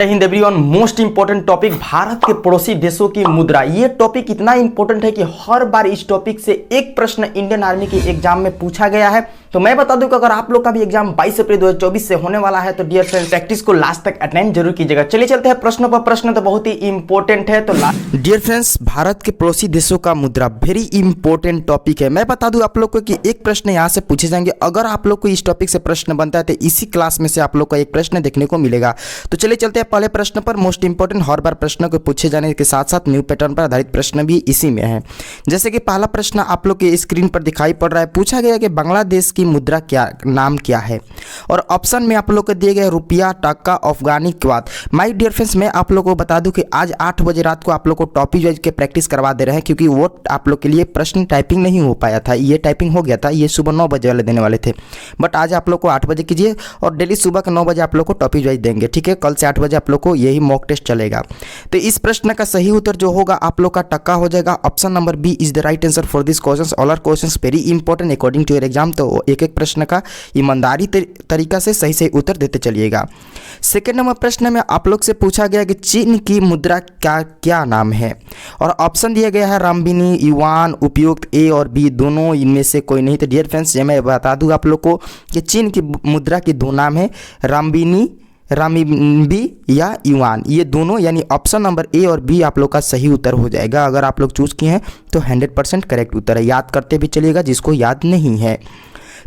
जय Hind everyone. Most important topic Bharat के पड़ोसी देशों की मुद्रा। ये टॉपिक इतना इंपॉर्टेंट है कि हर बार इस टॉपिक से एक प्रश्न इंडियन आर्मी के एग्जाम में पूछा गया है। तो मैं बता दूं कि अगर आप लोग का भी एग्जाम 22 अप्रैल 2024 से होने वाला है तो डियर फ्रेंड्स प्रैक्टिस को लास्ट तक अटेंड जरूर कीजिएगा। चलिए चलते हैं प्रश्नों पर। प्रश्न तो बहुत ही इंपॉर्टेंट है। तो डियर फ्रेंड्स, भारत के पड़ोसी देशों का मुद्रा वेरी इंपॉर्टेंट टॉपिक है। मैं बता दूं आप लोग को कि एक प्रश्न यहाँ से पूछे जाएंगे। अगर आप लोग को इस टॉपिक से प्रश्न बनता है तो इसी क्लास में से आप लोग का एक प्रश्न देखने को मिलेगा। तो चलिए चलते हैं पहले प्रश्न पर। मोस्ट इंपॉर्टेंट हर बार प्रश्नों को पूछे जाने के साथ साथ न्यू पैटर्न पर आधारित प्रश्न भी इसी में है। जैसे कि पहला प्रश्न आप लोग के स्क्रीन पर दिखाई पड़ रहा है। पूछा गया कि बांग्लादेश की मुद्रा नाम क्या है, और ऑप्शन में आप लोग को दिए गए रुपया, टक्का, अफगानी, क्वात। माय डियर फ्रेंड्स, मैं आप लोगों को बता दूं कि आज 8 बजे रात को आप लोग को टॉपिक वाइज के प्रैक्टिस करवा दे रहे हैं, क्योंकि वो आप लोग के लिए प्रश्न टाइपिंग नहीं हो पाया था। ये टाइपिंग हो गया था, ये सुबह 9 बजे वाले देने वाले थे, बट आज आप लोग को 8 बजे कीजिए और डेली सुबह के 9 बजे आप लोग को टॉपिक वाइज देंगे। ठीक है, कल से 8 बजे आप लोग को यही मॉक टेस्ट चलेगा। तो इस प्रश्न का सही उत्तर जो होगा आप लोग का टक्का हो जाएगा। Option number B is the right answer for this question. All are questions very important according to your exam. तो एक एक प्रश्न का ईमानदारी तरीका से सही सही उत्तर देते चलिएगा। सेकेंड नंबर प्रश्न में आप लोग से पूछा गया कि चीन की मुद्रा का क्या नाम है, और ऑप्शन दिया गया है रामबिनी, युआन, उपयुक्त। ए और बी दोनों इनमें से कोई नहीं। तो डियर फ्रेंड्स, ये मैं बता दूं आप लोग को कि चीन की मुद्रा की दो नाम है, रामबिनी, रामिबी या युआन। ये दोनों यानी ऑप्शन नंबर ए और बी आप लोग का सही उत्तर हो जाएगा। अगर आप लोग चूज किए हैं तो 100% करेक्ट उत्तर है। याद करते भी चलिएगा जिसको याद नहीं है।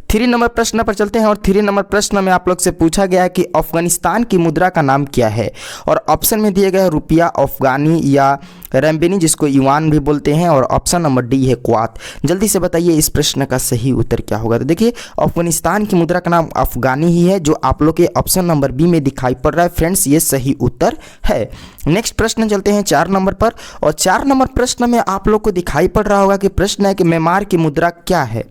3 नंबर प्रश्न पर चलते हैं, और 3 नंबर प्रश्न में आप लोग से पूछा गया कि अफगानिस्तान की मुद्रा का नाम क्या है, और ऑप्शन में दिए गए रुपया, अफगानी या रैम्बिनी जिसको युआन भी बोलते हैं, और ऑप्शन नंबर डी है क्वात। जल्दी से बताइए इस प्रश्न का सही उत्तर क्या होगा। तो देखिए, अफगानिस्तान की मुद्रा का नाम अफगानी ही है, जो आप लोग के ऑप्शन नंबर बी में दिखाई पड़ रहा है। फ्रेंड्स, ये सही उत्तर है। नेक्स्ट प्रश्न चलते हैं 4 नंबर पर, और 4 नंबर प्रश्न में आप लोग को दिखाई पड़ रहा होगा कि प्रश्न है कि म्यांमार की मुद्रा क्या है।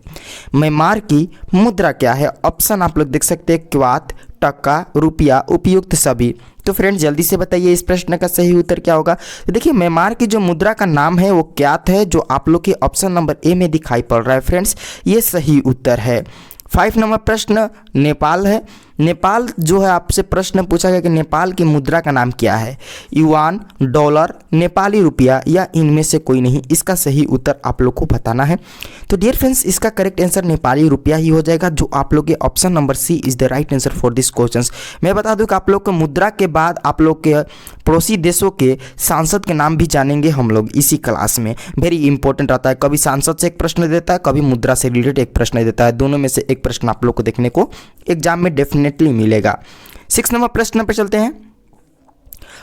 म्यांमार की मुद्रा क्या है? ऑप्शन आप लोग देख सकते हैं, क्वात, टक्का, रुपया, उपयुक्त, सभी। तो फ्रेंड्स, जल्दी से बताइए इस प्रश्न का सही उत्तर क्या होगा। तो देखिए, म्यांमार की जो मुद्रा का नाम है वो क्वात है, जो आप लोग के ऑप्शन नंबर ए में दिखाई पड़ रहा है। फ्रेंड्स, ये सही उत्तर है। 5 नंबर प्रश्न नेपाल है। नेपाल जो है आपसे प्रश्न पूछा गया कि नेपाल की मुद्रा का नाम क्या है, युआन, डॉलर, नेपाली रुपया या इनमें से कोई नहीं। इसका सही उत्तर आप लोग को बताना है। तो डियर फ्रेंड्स, इसका करेक्ट आंसर नेपाली रुपया ही हो जाएगा, जो आप लोग के option number C is the right answer for this questions. मैं बता दूं कि आप लोग को मुद्रा के बाद आप लोग के पड़ोसी देशों के सांसद के नाम भी जानेंगे हम लोग इसी क्लास में। वेरी इंपॉर्टेंट रहता है, कभी सांसद से एक प्रश्न देता है, कभी मुद्रा से रिलेटेड एक प्रश्न देता है। दोनों में से एक प्रश्न आप लोग को देखने को एग्जाम में डेफिनेटली मिलेगा। 6 नंबर प्रश्न पर चलते हैं,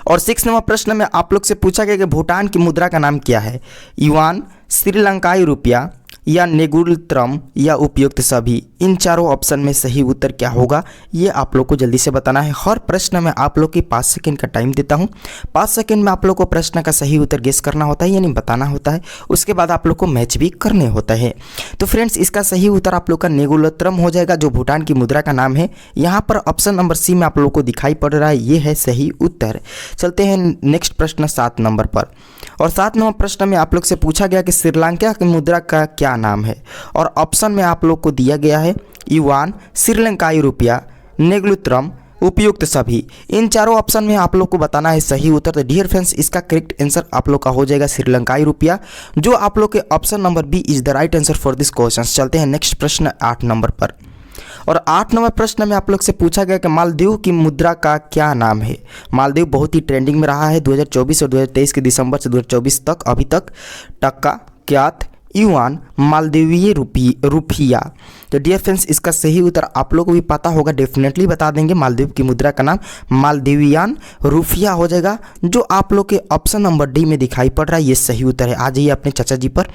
और 6 नंबर प्रश्न में आप लोग से पूछा गया कि भूटान की मुद्रा का नाम क्या है, युआन, श्रीलंकाई रुपया या नेगुलत्रम या उपयुक्त, सभी। इन चारों ऑप्शन में सही उत्तर क्या होगा ये आप लोग को जल्दी से बताना है। हर प्रश्न में आप लोग की 5 सेकंड का टाइम देता हूं। 5 सेकंड में आप लोग को प्रश्न का सही उत्तर गेस करना होता है, यानी बताना होता है। उसके बाद आप लोग को मैच भी करने होता है। तो फ्रेंड्स, इसका सही उत्तर आप लोग का नेगुलत्रम हो जाएगा, जो भूटान की मुद्रा का नाम है। यहाँ पर ऑप्शन नंबर सी में आप लोग को दिखाई पड़ रहा है, ये है सही उत्तर। चलते हैं नेक्स्ट प्रश्न 7 नंबर पर, और 7 नंबर प्रश्न में आप लोग से पूछा गया कि श्रीलंका की मुद्रा का क्या नाम है, और ऑप्शन में आप लोग को दिया गया है युआन, श्रीलंकाई रुपया, नेगुलत्रम, उपयुक्त, सभी। इन चारों ऑप्शन में आप लोग को बताना है सही उत्तर। तो डियर फ्रेंड्स, इसका करेक्ट आंसर आप लोग का हो जाएगा श्रीलंकाई रुपया, जो आप लोग के option number B is the right answer for this question. चलते हैं नेक्स्ट प्रश्न 8 नंबर पर, और 8 नंबर प्रश्न में आप लोग से पूछा गया कि मालदीव की मुद्रा का क्या नाम है। मालदीव बहुत ही ट्रेंडिंग में रहा है 2024 और 2023 के दिसंबर से 2024 तक अभी तक। टक्का, क्वात, युआन, मालदीवीय रुपया। तो डियर फ्रेंड्स, इसका सही उत्तर आप लोग को भी पता होगा, डेफिनेटली बता देंगे। मालदीव की मुद्रा का नाम मालदीवियन रुपया हो जाएगा, जो आप लोग के ऑप्शन नंबर डी में दिखाई पड़ रहा है। ये सही उत्तर है। आ जाइए अपने चाचा जी पर।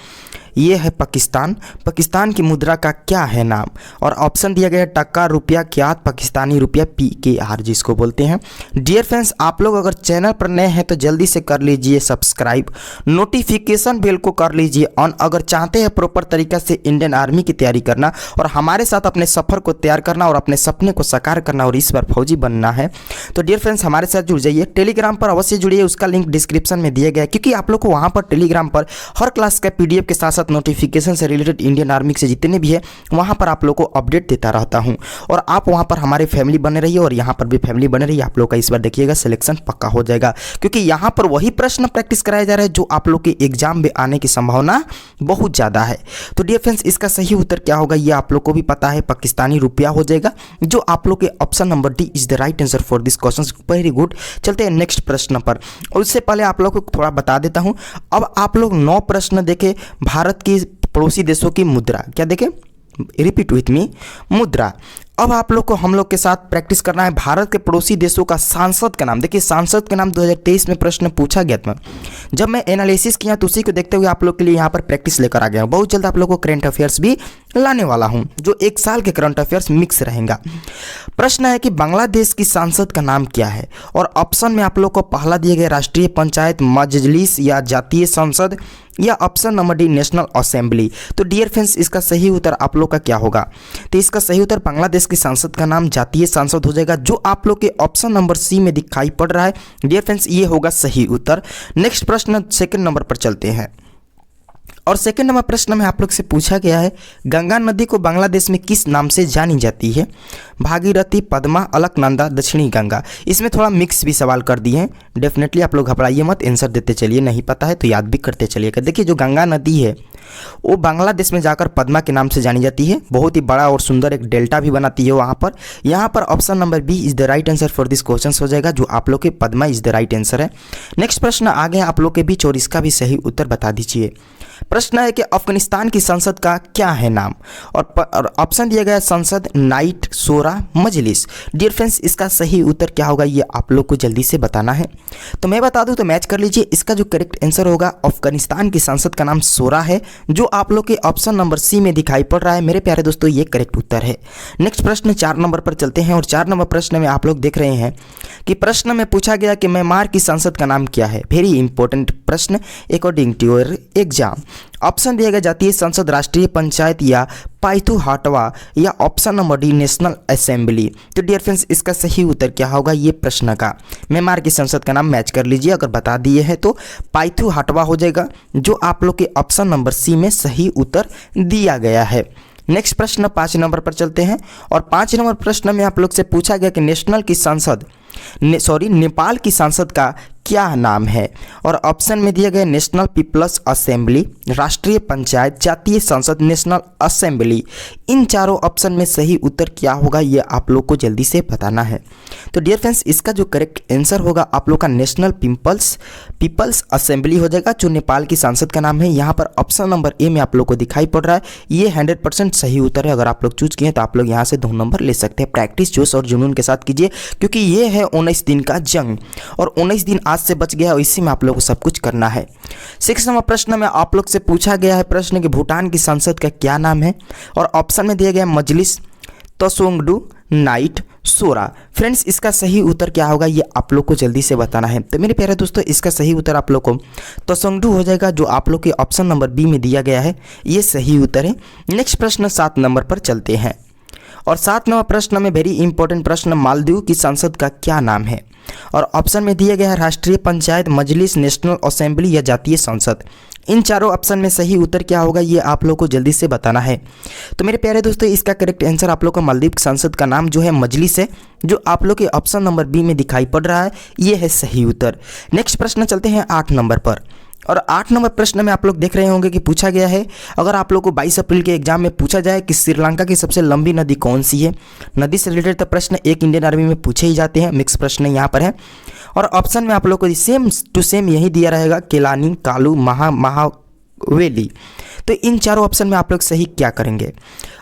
ये है पाकिस्तान। पाकिस्तान की मुद्रा का क्या है नाम, और ऑप्शन दिया गया है टक्का, रुपया, क्वात, पाकिस्तानी रुपया, PKR जिसको बोलते हैं। डियर फ्रेंड्स, आप लोग अगर चैनल पर नए हैं तो जल्दी से कर लीजिए सब्सक्राइब, नोटिफिकेशन बेल को कर लीजिए ऑन। अगर चाहते हैं प्रॉपर तरीका से इंडियन आर्मी की तैयारी करना और हमारे साथ अपने सफ़र को तैयार करना और अपने सपने को साकार करना और इस बार फौजी बनना है, तो डियर फ्रेंड्स हमारे साथ जुड़ जाइए। टेलीग्राम पर अवश्य जुड़िए, उसका लिंक डिस्क्रिप्शन में दिया गया है, क्योंकि आप लोग को वहाँ पर टेलीग्राम पर हर क्लास का PDF के साथ साथ नोटिफिकेशन से रिलेटेड इंडियन आर्मी से जितने भी है वहाँ पर आप लोग को अपडेट देता रहता हूँ। और आप वहाँ पर हमारे फैमिली बने रहिए और यहाँ पर भी फैमिली बने रहिए। आप लोग का इस बार देखिएगा सिलेक्शन पक्का हो जाएगा, क्योंकि यहाँ पर वही प्रश्न प्रैक्टिस कराया जा रहा है जो आप लोग के एग्जाम में आने की संभावना बहुत ज़्यादा है। तो डियर फ्रेंड्स इसका सही उत्तर क्या होगा ये आप लोग को भी पता है, पाकिस्तानी रुपया हो जाएगा, जो आप लोग के option number D is the right answer for this question. Very good. चलते हैं नेक्स्ट प्रश्न पर, और उससे पहले आप लोग को थोड़ा बता देता हूँ। अब आप लोग 9 प्रश्न देखें भारत की पड़ोसी देशों की मुद्रा, क्या देखें, रिपीट विथ मी, मुद्रा। अब आप लोग को हम लोग के साथ प्रैक्टिस करना है भारत के पड़ोसी देशों का सांसद का नाम। देखिए सांसद का नाम 2023 में प्रश्न पूछा गया था, जब मैं एनालिसिस किया तो उसी को देखते हुए आप लोग के लिए यहाँ पर प्रैक्टिस लेकर आ गया हूँ। बहुत जल्द आप लोग को करंट अफेयर्स भी लाने वाला हूँ, जो 1 साल के करंट अफेयर्स मिक्स रहेगा। प्रश्न है कि बांग्लादेश की सांसद का नाम क्या है, और ऑप्शन में आप लोग को पहला दिए गए राष्ट्रीय पंचायत मजलिस या जातीय संसद, या option number D national assembly. तो डियर फ्रेंड्स इसका सही उत्तर आप लोग का क्या होगा, तो इसका सही उत्तर बांग्लादेश की सांसद का नाम जातीय संसद हो जाएगा, जो आप लोग के ऑप्शन नंबर सी में दिखाई पड़ रहा है। डियर फ्रेंड्स ये होगा सही उत्तर। नेक्स्ट प्रश्न सेकंड नंबर पर चलते हैं, और सेकंड नंबर प्रश्न में आप लोग से पूछा गया है गंगा नदी को बांग्लादेश में किस नाम से जानी जाती है, भागीरथी, पद्मा, अलकनंदा, दक्षिणी गंगा। इसमें थोड़ा मिक्स भी सवाल कर दिए हैं, डेफिनेटली आप लोग घबराइए मत, आंसर देते चलिए, नहीं पता है तो याद भी करते चलिएगा। देखिए जो गंगा नदी है वो बांग्लादेश में जाकर पद्मा के नाम से जानी जाती है, बहुत ही बड़ा और सुंदर एक डेल्टा भी बनाती है वहाँ पर। यहाँ पर option number B is the right answer for this question हो जाएगा, जो आप लोग के Padma is the right answer है। नेक्स्ट प्रश्न आ गया आप लोग के बीच और इसका भी सही उत्तर बता दीजिए। प्रश्न है कि अफगानिस्तान की संसद का क्या है नाम, और ऑप्शन दिया गया संसद, नाइट, शोरा, मजलिस। डियर फ्रेंड्स इसका सही उत्तर क्या होगा ये आप लोग को जल्दी से बताना है। तो मैं बता दूं तो मैच कर लीजिए, इसका जो करेक्ट आंसर होगा अफगानिस्तान की संसद का नाम शोरा है, जो आप लोग के ऑप्शन नंबर सी में दिखाई पड़ रहा है। मेरे प्यारे दोस्तों ये करेक्ट उत्तर है। नेक्स्ट प्रश्न 4 नंबर पर चलते हैं, और 4 नंबर प्रश्न में आप लोग देख रहे हैं कि प्रश्न में पूछा गया कि म्यांमार की संसद का नाम क्या है। वेरी इंपॉर्टेंट प्रश्न according to your exam. Option दिया गया जातीय संसद, राष्ट्रीय पंचायत, या पाइथू हाटवा, या option number D national assembly. तो डियर फ्रेंड्स इसका सही उत्तर क्या होगा ये प्रश्न का, म्यांमार की संसद का नाम मैच कर लीजिए। अगर बता दिए हैं तो पाइथू हाटवा हो जाएगा, जो आप लोग के ऑप्शन नंबर सी में सही उत्तर दिया गया है। नेक्स्ट प्रश्न 5 नंबर पर चलते हैं, और 5 नंबर प्रश्न में आप लोग से पूछा गया कि नेपाल की संसद का क्या नाम है, और ऑप्शन में दिया गया नेशनल पीपल्स असेंबली, राष्ट्रीय पंचायत, जातीय संसद, नेशनल असेंबली। इन चारों ऑप्शन में सही उत्तर क्या होगा ये आप लोग को जल्दी से बताना है। तो डियर फ्रेंड्स इसका जो करेक्ट आंसर होगा आप लोग का नेशनल पीपल्स असेंबली हो जाएगा, जो नेपाल की संसद का नाम है। यहाँ पर ऑप्शन नंबर ए में आप लोग को दिखाई पड़ रहा है, ये 100% सही उत्तर है। अगर आप लोग चूज किए तो आप लोग यहाँ से 2 नंबर ले सकते हैं। प्रैक्टिस जोश और जुनून के साथ कीजिए, क्योंकि ये है 19 दिन का जंग, और 19 दिन आज से बच गया और इसी में आप लोगों को सब कुछ करना है। 6 नंबर प्रश्न में आप लोग से पूछा गया है प्रश्न कि भूटान की संसद का क्या नाम है, और ऑप्शन में दिया गया मजलिस, तसोंगडू, नाइट, शोरा। फ्रेंड्स इसका सही उत्तर क्या होगा ये आप लोग को जल्दी से बताना है। तो मेरे प्यारे दोस्तों इसका सही उत्तर आप लोग को तसोंगडू हो जाएगा, जो आप लोग के ऑप्शन नंबर बी में दिया गया है, ये सही उत्तर है। नेक्स्ट प्रश्न 7 नंबर पर चलते हैं, और 7 नंबर प्रश्न में वेरी इंपॉर्टेंट प्रश्न, मालदीव की संसद का क्या नाम है, और ऑप्शन में दिया गया है राष्ट्रीय पंचायत, मजलिस, नेशनल असेंबली, या जातीय संसद। इन चारों ऑप्शन में सही उत्तर क्या होगा ये आप लोग को जल्दी से बताना है। तो मेरे प्यारे दोस्तों इसका करेक्ट आंसर आप लोग का मालदीव की संसद का नाम जो है मजलिस है, जो आप लोग के ऑप्शन नंबर बी में दिखाई पड़ रहा है, ये है सही उत्तर। नेक्स्ट प्रश्न चलते हैं 8 नंबर पर, और 8 नंबर प्रश्न में आप लोग देख रहे होंगे कि पूछा गया है, अगर आप लोग को 22 अप्रैल के एग्जाम में पूछा जाए कि श्रीलंका की सबसे लंबी नदी कौन सी है, नदी से रिलेटेड तो प्रश्न एक इंडियन आर्मी में पूछे ही जाते हैं, मिक्स प्रश्न यहाँ पर है। और ऑप्शन में आप लोग को सेम टू सेम यही दिया रहेगा, केलानी, कालू, महावेली। तो इन चारों ऑप्शन में आप लोग सही क्या करेंगे,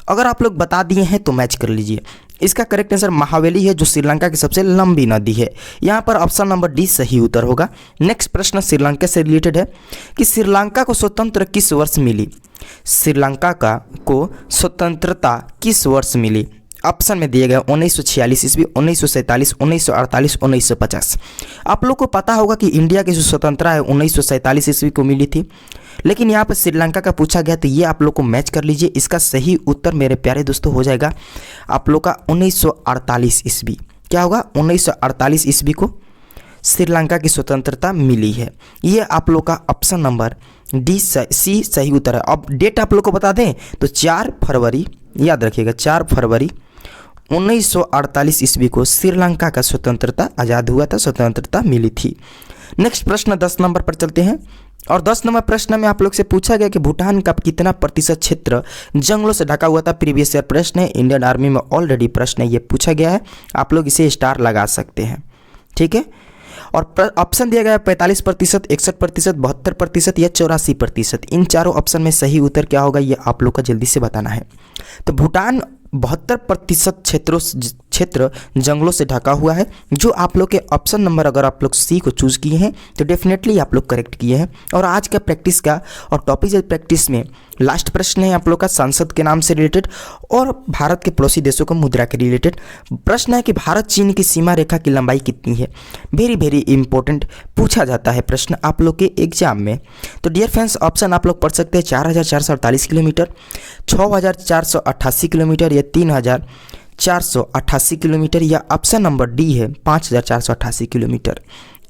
अगर आप लोग बता दिए हैं तो मैच कर लीजिए। इसका करेक्ट आंसर महावेली है, जो श्रीलंका की सबसे लंबी नदी है। यहाँ पर ऑप्शन नंबर डी सही उत्तर होगा। नेक्स्ट प्रश्न श्रीलंका से रिलेटेड है कि श्रीलंका को स्वतंत्र किस वर्ष मिली, श्रीलंका को स्वतंत्रता किस वर्ष मिली। ऑप्शन में दिया गया 1946 ईस्वी, 1947, 1948, 1950। आप लोग को पता होगा कि इंडिया की जो स्वतंत्रता है 1947 ईस्वी को मिली थी। लेकिन यहाँ पर श्रीलंका का पूछा गया, तो ये आप लोग को मैच कर लीजिए। इसका सही उत्तर मेरे प्यारे दोस्तों हो जाएगा आप लोग का 1948 ईस्वी। क्या होगा? 1948 ईस्वी को श्रीलंका की स्वतंत्रता मिली है। ये आप लोग का ऑप्शन नंबर डी सी सही उत्तर है। अब डेट आप लोग को बता दें तो 4 फरवरी, याद रखिएगा 4 फरवरी 1948 ईस्वी को श्रीलंका का स्वतंत्रता आज़ाद हुआ था, स्वतंत्रता मिली थी। नेक्स्ट प्रश्न 10 नंबर पर चलते हैं। और 10 नंबर प्रश्न में आप लोग से पूछा गया कि भूटान का कितना प्रतिशत क्षेत्र जंगलों से ढका हुआ था। प्रीवियस ईयर प्रश्न है, इंडियन आर्मी में ऑलरेडी प्रश्न है, ये पूछा गया है। आप लोग इसे स्टार लगा सकते हैं, ठीक है। और ऑप्शन दिया गया है 45%, 61%, 72% या 84%। इन चारों ऑप्शन में सही उत्तर क्या होगा, ये आप लोग का जल्दी से बताना है। तो भूटान 72% क्षेत्र जंगलों से ढका हुआ है, जो आप लोग के ऑप्शन नंबर अगर आप लोग सी को चूज़ किए हैं तो डेफिनेटली आप लोग करेक्ट किए हैं। और आज का प्रैक्टिस का और टॉपिक प्रैक्टिस में लास्ट प्रश्न है आप लोग का संसद के नाम से रिलेटेड और भारत के पड़ोसी देशों का मुद्रा के रिलेटेड प्रश्न है कि भारत चीन की सीमा रेखा की लंबाई कितनी है। वेरी वेरी इंपॉर्टेंट पूछा जाता है प्रश्न आप लोग के एग्जाम में। तो डियर फ्रेंड्स, ऑप्शन आप लोग पढ़ सकते हैं 4448 किलोमीटर, 6488 किलोमीटर या 3488 किलोमीटर, या ऑप्शन नंबर डी है 5488 किलोमीटर।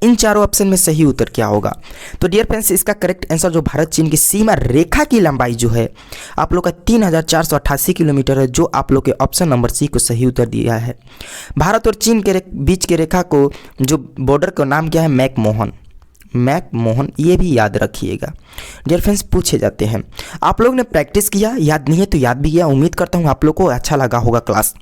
इन चारों ऑप्शन में सही उत्तर क्या होगा? तो डियर फ्रेंड्स, इसका करेक्ट आंसर जो भारत चीन की सीमा रेखा की लंबाई जो है आप लोग का 3488 किलोमीटर है, जो आप लोग के ऑप्शन नंबर सी को सही उत्तर दिया है। भारत और चीन के बीच के रेखा को जो बॉर्डर का नाम क्या है, मैकमोहन, ये भी याद रखिएगा। डियर फ्रेंड्स, पूछे जाते हैं। आप लोग ने प्रैक्टिस किया, याद नहीं है तो याद भी किया। उम्मीद करता हूँ आप लोग को अच्छा लगा होगा क्लास।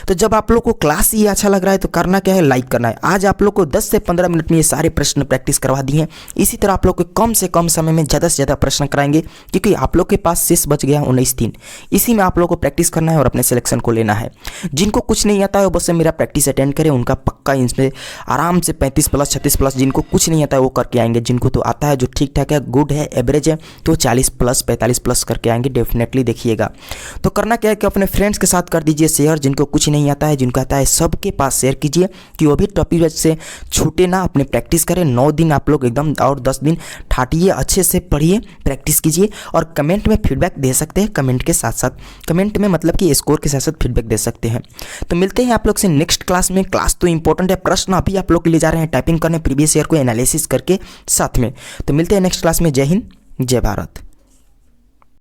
तो जब आप लोग को क्लास ये अच्छा लग रहा है तो करना क्या है, लाइक करना है। आज आप लोग को 10 से 15 मिनट में ये सारे प्रश्न प्रैक्टिस करवा दिए हैं। इसी तरह आप लोग को कम से कम समय में ज़्यादा से ज़्यादा प्रश्न कराएंगे, क्योंकि आप लोग के पास शेष बच गया 19 दिन। इसी में आप लोग को प्रैक्टिस करना है और अपने सिलेक्शन को लेना है। जिनको कुछ नहीं आता है वो बस मेरा प्रैक्टिस अटेंड करें, उनका पक्का इसमें आराम से 35+, 36+। जिनको कुछ नहीं आता है वो करके आएंगे, जिनको तो आता है, जो ठीक ठाक है, गुड है, एवरेज है, तो 40+, 45+ करके आएंगे डेफिनेटली। देखिएगा तो करना क्या है कि अपने फ्रेंड्स के साथ कर दीजिए शेयर। जिनको कुछ नहीं आता है, जिनको आता है, सबके पास शेयर कीजिए कि वो भी टॉपिक से छूटे ना, अपने प्रैक्टिस करें। 9 दिन आप लोग एकदम और 10 दिन ठाटिए, अच्छे से पढ़िए, प्रैक्टिस कीजिए और कमेंट में फीडबैक दे सकते हैं। कमेंट के साथ साथ, कमेंट में मतलब कि स्कोर के साथ साथ फीडबैक दे सकते हैं। तो मिलते हैं आप लोग से नेक्स्ट क्लास में। क्लास तो इंपॉर्टेंट है, प्रश्न अभी आप लोग के लिए जा रहे हैं टाइपिंग करने, प्रीवियस ईयर को एनालिसिस करके साथ में। तो मिलते हैं नेक्स्ट क्लास में। जय हिंद, जय भारत।